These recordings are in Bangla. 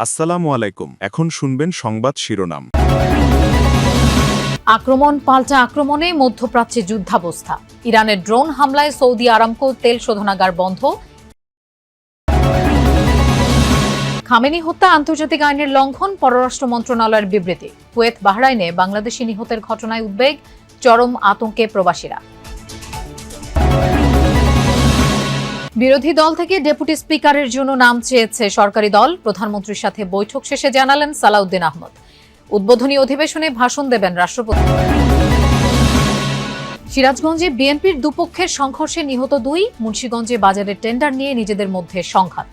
আসসালামু আলাইকুম। এখন শুনবেন সংবাদ শিরোনাম। আক্রমণ পাল্টা আক্রমণে মধ্যপ্রাচ্যে যুদ্ধাবস্থা। ইরানের ড্রোন হামলায় সৌদি আরামকো তেল শোধনাগার বন্ধ। খামেনি হত্যা আন্তর্জাতিক আইনের লঙ্ঘন, পররাষ্ট্র মন্ত্রণালয়ের বিবৃতি। কুয়েত বাহরাইনে বাংলাদেশি নিহতের ঘটনায় উদ্বেগ, চরম আতঙ্কে প্রবাসীরা। বিরোধী দল থেকে ডেপুটি স্পিকারের জন্য নাম চেয়েছে সরকারি দল। প্রধানমন্ত্রীর সাথে বৈঠক শেষে জানালেন সালাউদ্দিন আহমদ। উদ্বোধনী অধিবেশনে ভাষণ দেবেন রাষ্ট্রপতি। সিরাজগঞ্জে বিএনপির দুপক্ষের সংঘর্ষে নিহত 2। মুন্সিগঞ্জে বাজারের টেন্ডার নিয়ে নিজেদের মধ্যে সংঘাত।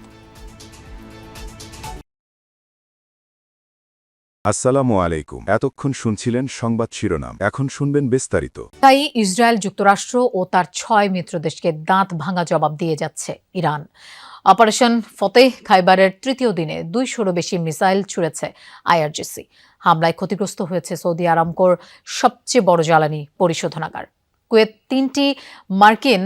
আসসালামু আলাইকুম। এতক্ষণ শুনছিলেন সংবাদ শিরোনাম, এখন শুনবেন বিস্তারিত। তাই ইসরায়েল, যুক্তরাষ্ট্র ও তার 6 মিত্রদেশকে দাঁত ভাঙা জবাব দিয়ে যাচ্ছে ইরান। অপারেশন ফতেহ খাইবারের তৃতীয় দিনে 200-রও বেশি মিসাইল ছুড়েছে আইআরজিসি। হামলায় ক্ষতিগ্রস্ত হয়েছে সৌদি আরামকোর সবচেয়ে বড় জ্বালানি পরিশোধনাগার। কুয়েত 3টি মার্কিন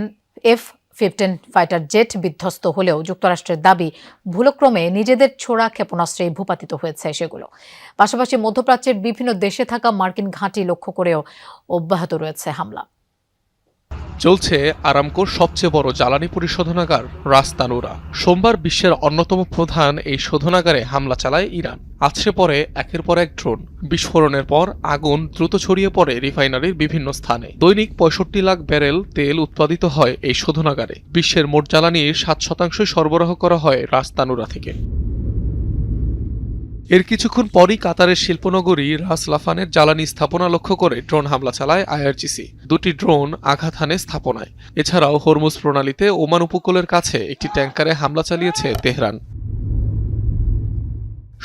F-15 ফাইটার জেট বিধ্বস্ত হলেও যুক্তরাষ্ট্রের দাবি ভুলক্রমে নিজেদের ছোড়া ক্ষেপণাস্ত্রে ভূপাতিত হয়েছে সেগুলো। পাশাপাশি মধ্যপ্রাচ্যের বিভিন্ন দেশে থাকা মার্কিন ঘাঁটি লক্ষ্য করেও অব্যাহত রয়েছে হামলা। চলছে আরামকোর সবচেয়ে বড় জ্বালানি পরিশোধনাগার রাস তানুরা। সোমবার বিশ্বের অন্যতম প্রধান এই শোধনাগারে হামলা চালায় ইরান। আছড়ে পড়ে একের পর এক ড্রোন। বিস্ফোরণের পর আগুন দ্রুত ছড়িয়ে পড়ে রিফাইনারির বিভিন্ন স্থানে। দৈনিক 65 লাখ ব্যারেল তেল উৎপাদিত হয় এই শোধনাগারে। বিশ্বের মোট জ্বালানির 7% সরবরাহ করা হয় রাস তানুরা থেকে। এর কিছুক্ষণ পরই কাতারের শিল্পনগরী রাস লাফানের জ্বালানি স্থাপনা লক্ষ্য করে ড্রোন হামলা চালায় আইআরজিসি। 2টি ড্রোন আঘাত হানে স্থাপনায়। এছাড়াও হরমুজ প্রণালীতে ওমান উপকূলের কাছে একটি ট্যাঙ্কারে হামলা চালিয়েছে তেহরান।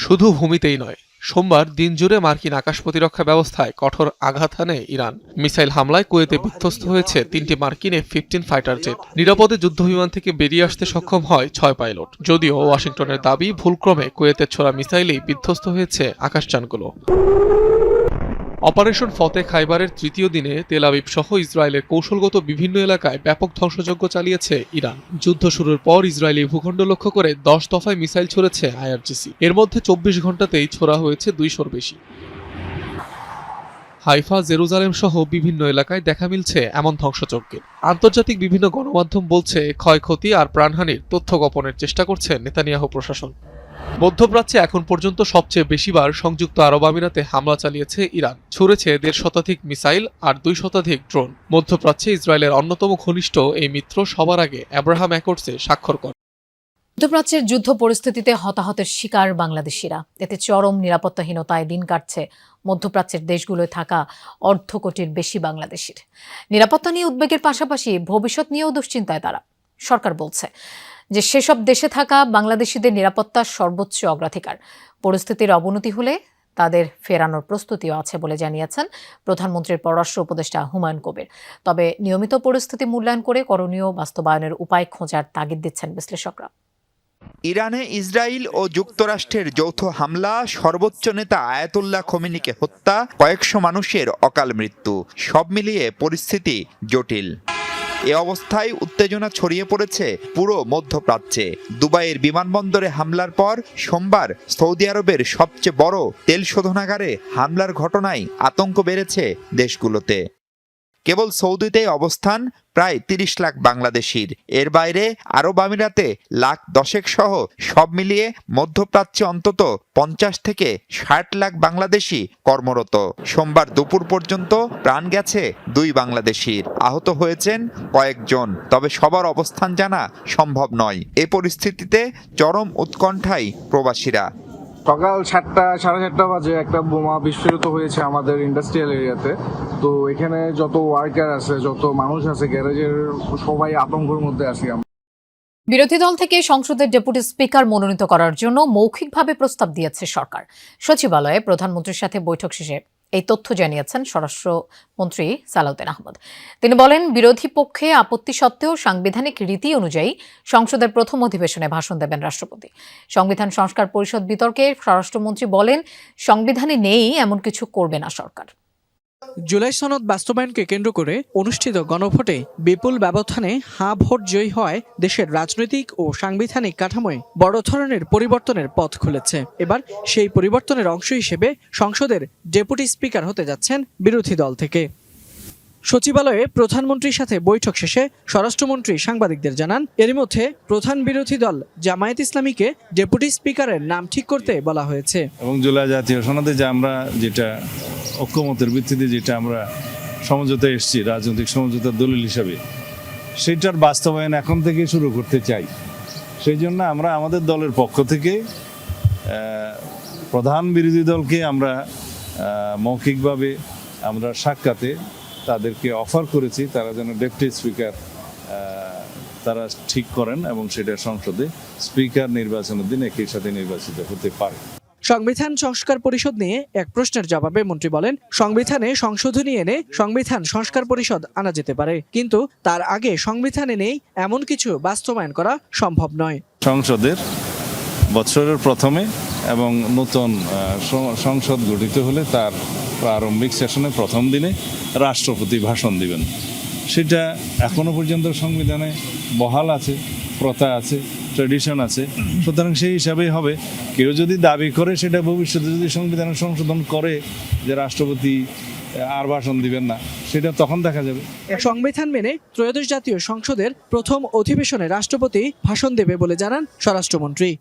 শুধু ভূমিতেই নয়, সোমবার দিনজুড়ে মার্কিন আকাশ প্রতিরক্ষা ব্যবস্থায় কঠোর আঘাত হানে ইরান। মিসাইল হামলায় কুয়েতে বিধ্বস্ত হয়েছে 3টি মার্কিন F-15 ফাইটার জেট। নিরাপদে যুদ্ধবিমান থেকে বেরিয়ে আসতে সক্ষম হয় 6 পাইলট। যদিও ওয়াশিংটনের দাবি ভুলক্রমে কুয়েতের ছোড়া মিসাইলেই বিধ্বস্ত হয়েছে আকাশযানগুলো। অপারেশন ফতেহ খাইবারের তৃতীয় দিনে তেল আবিব সহ ইসরায়েলের কৌশলগত বিভিন্ন এলাকায় ব্যাপক ধ্বংসযজ্ঞ চালিয়েছে ইরান। যুদ্ধ শুরুর পর ইসরায়েলি ভূখণ্ড লক্ষ্য করে 10 দফায় মিসাইল ছুড়েছে আইআরজিসি। এর মধ্যে 24 ঘণ্টাতেই ছোড়া হয়েছে 200-র বেশি। হাইফা, জেরুজালেম সহ বিভিন্ন এলাকায় দেখা মিলছে এমন ধ্বংসযজ্ঞের। আন্তর্জাতিক বিভিন্ন গণমাধ্যম বলছে ক্ষয়ক্ষতি আর প্রাণহানির তথ্য গোপনের চেষ্টা করছে নেতানিয়াহু প্রশাসন। মধ্যপ্রাচ্যে এখন পর্যন্ত সবচেয়ে বেশিবার সংযুক্ত আরব আমিরাতে হামলা চালিয়েছে ইরান। ছুড়েছে 1.5 শতাধিক মিসাইল আর 2 শতাধিক ড্রোন। মধ্যপ্রাচ্যে ইসরায়েলের অন্যতম ঘনিষ্ঠ এই মিত্র সবার আগে আব্রাহাম অ্যাকর্ডসে স্বাক্ষর করে। মধ্যপ্রাচ্যের যুদ্ধ পরিস্থিতিতে হতাহতের শিকার বাংলাদেশিরা। এতে চরম নিরাপত্তাহীনতায় দিন কাটছে মধ্যপ্রাচ্যের দেশগুলোয় থাকা 1.5 কোটির বেশি বাংলাদেশির। নিরাপত্তা নিয়ে উদ্বেগের পাশাপাশি ভবিষ্যৎ নিয়েও দুশ্চিন্তায় তারা। সরকার বলছে যে সেসব দেশে থাকা বাংলাদেশিদের নিরাপত্তার সর্বোচ্চ অগ্রাধিকার। পরিস্থিতির অবনতি হলে তাদের ফেরানোর প্রস্তুতিও আছে বলে জানিয়েছেন প্রধানমন্ত্রীর পররাষ্ট্র উপদেষ্টা হুমায়ুন কবির। তবে নিয়মিত পরিস্থিতি মূল্যায়ন করে করণীয় বাস্তবায়নের উপায় খোঁজার তাগিদ দিচ্ছেন বিশ্লেষকরা। ইরানে ইসরায়েল ও যুক্তরাষ্ট্রের যৌথ হামলা, সর্বোচ্চ নেতা আয়াতুল্লাহ খোমেনিকে হত্যা, কয়েকশো মানুষের অকাল মৃত্যু, সব মিলিয়ে পরিস্থিতি জটিল। এ অবস্থায় উত্তেজনা ছড়িয়ে পড়েছে পুরো মধ্যপ্রাচ্যে। দুবাইয়ের বিমানবন্দরে হামলার পর সোমবার সৌদি আরবের সবচেয়ে বড় তেল শোধনাগারে হামলার ঘটনায় আতঙ্ক বেড়েছে দেশগুলোতে। কেবল সৌদিতে অবস্থান প্রায় 30 লাখ বাংলাদেশির। এর বাইরে আরব আমিরাতে লাখ 10 সহ সব মিলিয়ে মধ্যপ্রাচ্যে অন্তত 50 থেকে 60 লাখ বাংলাদেশি কর্মরত। সোমবার দুপুর পর্যন্ত প্রাণ গেছে 2 বাংলাদেশির, আহত হয়েছেন কয়েকজন। তবে সবার অবস্থান জানা সম্ভব নয়। এ পরিস্থিতিতে চরম উৎকণ্ঠায় প্রবাসীরা। সকাল 7টা, 7:30 বাজে একটা বোমা বিস্ফোরিত হয়েছে আমাদের ইন্ডাস্ট্রিয়াল এরিয়াতে। তো এখানে যত ওয়ার্কার আছে, যত মানুষ আছে গ্যারেজের, সবাই আতঙ্কের মধ্যে আছি আমরা। বিরোধী দল থেকে সংসদের ডেপুটি স্পিকার মনোনীত করার জন্য মৌখিকভাবে প্রস্তাব দিয়েছে সরকার। সচিবালয়ে প্রধানমন্ত্রীর সাথে বৈঠক শেষে এই তথ্য জানিয়েছেন স্বরাষ্ট্রমন্ত্রী সালাউদ্দিন আহমদ। তিনি বলেন, বিরোধী পক্ষে আপত্তি সত্ত্বেও সাংবিধানিক রীতি অনুযায়ী সংসদের প্রথম অধিবেশনে ভাষণ দেবেন রাষ্ট্রপতি। সংবিধান সংস্কার পরিষদ বিতর্কে স্বরাষ্ট্রমন্ত্রী বলেন, সংবিধানে নেই এমন কিছু করবে না সরকার। জুলাই সনদ বাস্তবায়নকে কেন্দ্র করে অনুষ্ঠিত গণভোটে বিপুল ব্যবধানে হাঁ ভোট জয়ী হওয়ায় দেশের রাজনৈতিক ও সাংবিধানিক কাঠামোয় বড় ধরনের পরিবর্তনের পথ খুলেছে। এবার সেই পরিবর্তনের অংশ হিসেবে সংসদের ডেপুটি স্পিকার হতে যাচ্ছেন বিরোধী দল থেকে। সচিবালয়ে প্রধানমন্ত্রীর সাথে বৈঠক শেষে স্বরাষ্ট্রমন্ত্রী সাংবাদিকদের জানান, এরই মধ্যে প্রধান বিরোধী দল জামায়াত ইসলামীকে ডেপুটি স্পিকারের নাম ঠিক করতে বলা হয়েছে। এবং জুলাই জাতীয় সনদে যে আমরা যেটা ঐক্যমতের ভিত্তিতে যেটা আমরা সমঝোতায় এসেছি রাজনৈতিক সমঝোতার দলিল হিসাবে, সেটার বাস্তবায়ন এখন থেকে শুরু করতে চাই। সেই জন্য আমরা আমাদের দলের পক্ষ থেকে প্রধান বিরোধী দলকে আমরা মৌখিকভাবে আমরা সাক্ষাতে তাদেরকে অফার করেছি তারা যেন ডেপুটি স্পিকার তারা ঠিক করেন এবং সেটা সংসদে স্পিকার নির্বাচনের দিন একই সাথে নির্বাচিত হতে পারে। সংবিধান সংস্কার পরিষদ নিয়ে এক প্রশ্নের জবাবে মন্ত্রী বলেন, সংবিধানে সংশোধনী এনে সংবিধান সংস্কার পরিষদ আনা যেতে পারে, কিন্তু তার আগে সংবিধানে নেই এমন কিছু বাস্তবায়ন করা সম্ভব নয়। সংসদের বছরের প্রথমে এবং নতুন সংসদ গঠিত হলে তার প্রারম্ভিক সেশনে প্রথম দিনে রাষ্ট্রপতি ভাষণ দিবেন। সেটা এখনো পর্যন্ত সংবিধানে বহাল আছে, প্রথা আছে, ট্র্যাডিশন আছে। সুতরাং সেই হিসাবেই হবে। কেউ যদি দাবি করে সেটা ভবিষ্যতে যদি সংবিধানের সংশোধন করে যে রাষ্ট্রপতি আর ভাষণ দিবেন না, সেটা তখন দেখা যাবে। সংবিধান মেনে ত্রয়োদশ জাতীয় সংসদের প্রথম অধিবেশনে রাষ্ট্রপতি ভাষণ দেবে বলে জানান স্বরাষ্ট্রমন্ত্রী।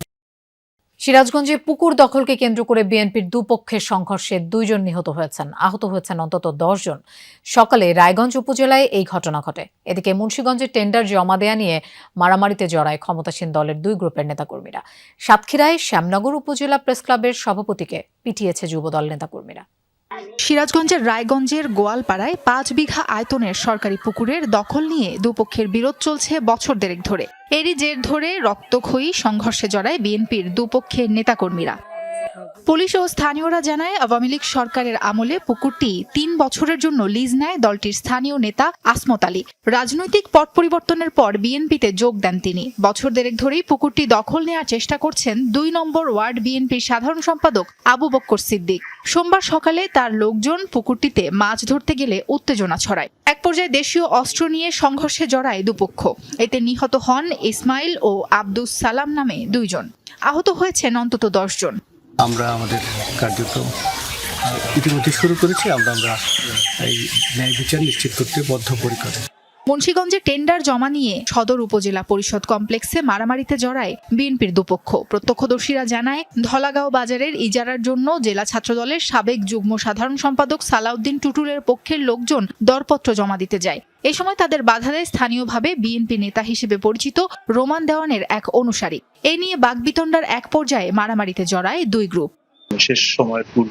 সিরাজগঞ্জে পুকুর দখলকে কেন্দ্র করে বিএনপির দুপক্ষের সংঘর্ষে 2 জন নিহত হয়েছেন, আহত হয়েছেন অন্তত 10 জন। সকালে রায়গঞ্জ উপজেলায় এই ঘটনা ঘটে। এদিকে মুন্সিগঞ্জে টেন্ডার জমা দেয়া নিয়ে মারামারিতে জড়ায় ক্ষমতাসীন দলের 2 গ্রুপের নেতাকর্মীরা। সাতক্ষীরায় শ্যামনগর উপজেলা প্রেস ক্লাবের সভাপতিকে পিটিয়েছে যুবদল নেতাকর্মীরা। সিরাজগঞ্জের রায়গঞ্জের গোয়ালপাড়ায় 5 বিঘা আয়তনের সরকারি পুকুরের দখল নিয়ে দুপক্ষের বিরোধ চলছে বছর দেড়েক ধরে। এরই জের ধরে রক্তক্ষয়ী সংঘর্ষে জড়ায় বিএনপির দুপক্ষের নেতাকর্মীরা। পুলিশ ও স্থানীয়রা জানায়, আওয়ামী লীগ সরকারের আমলে পুকুরটি 3 বছরের জন্য লিজ নেয় দলটির স্থানীয় নেতা আসমত আলী। রাজনৈতিক পট পরিবর্তনের পর বিএনপিতে যোগ দেন তিনি। বছর দেড়েক ধরেই পুকুরটি দখল নেওয়ার চেষ্টা করছেন 2 নম্বর ওয়ার্ড বিএনপির সাধারণ সম্পাদক আবু বক্কর সিদ্দিক। সোমবার সকালে তার লোকজন পুকুরটিতে মাছ ধরতে গেলে উত্তেজনা ছড়ায়। এক পর্যায়ে দেশীয় অস্ত্র নিয়ে সংঘর্ষে জড়ায় দুপক্ষ। এতে নিহত হন ইসমাইল ও আব্দুস সালাম নামে 2 জন। আহত হয়েছেন অন্তত 10 জন। আমরা আমাদের কার্যক্রম ইতিমধ্যে শুরু করেছি। আমরা এই ন্যায় বিচার নিশ্চিত করতে বদ্ধপরিকর। মুন্সিগঞ্জে টেন্ডার জমা নিয়ে সদর উপজেলা পরিষদ কমপ্লেক্সে মারামারিতে জড়ায় বিএনপির দুপক্ষ। প্রত্যক্ষদর্শীরা জানায়, ধলাগাঁও বাজারের ইজারার জন্য জেলা ছাত্রদলের সাবেক যুগ্ম সাধারণ সম্পাদক সালাউদ্দিন টুটুলের পক্ষের লোকজন দরপত্র জমা দিতে যায়। এ সময় তাদের বাধা দেয় স্থানীয়ভাবে বিএনপি নেতা হিসেবে পরিচিত রোমান দেওয়ানের এক অনুসারী। এ নিয়ে বাকবিতণ্ডার এক পর্যায়ে মারামারিতে জড়ায় 2 গ্রুপ। শেষ সময়ের পূর্বে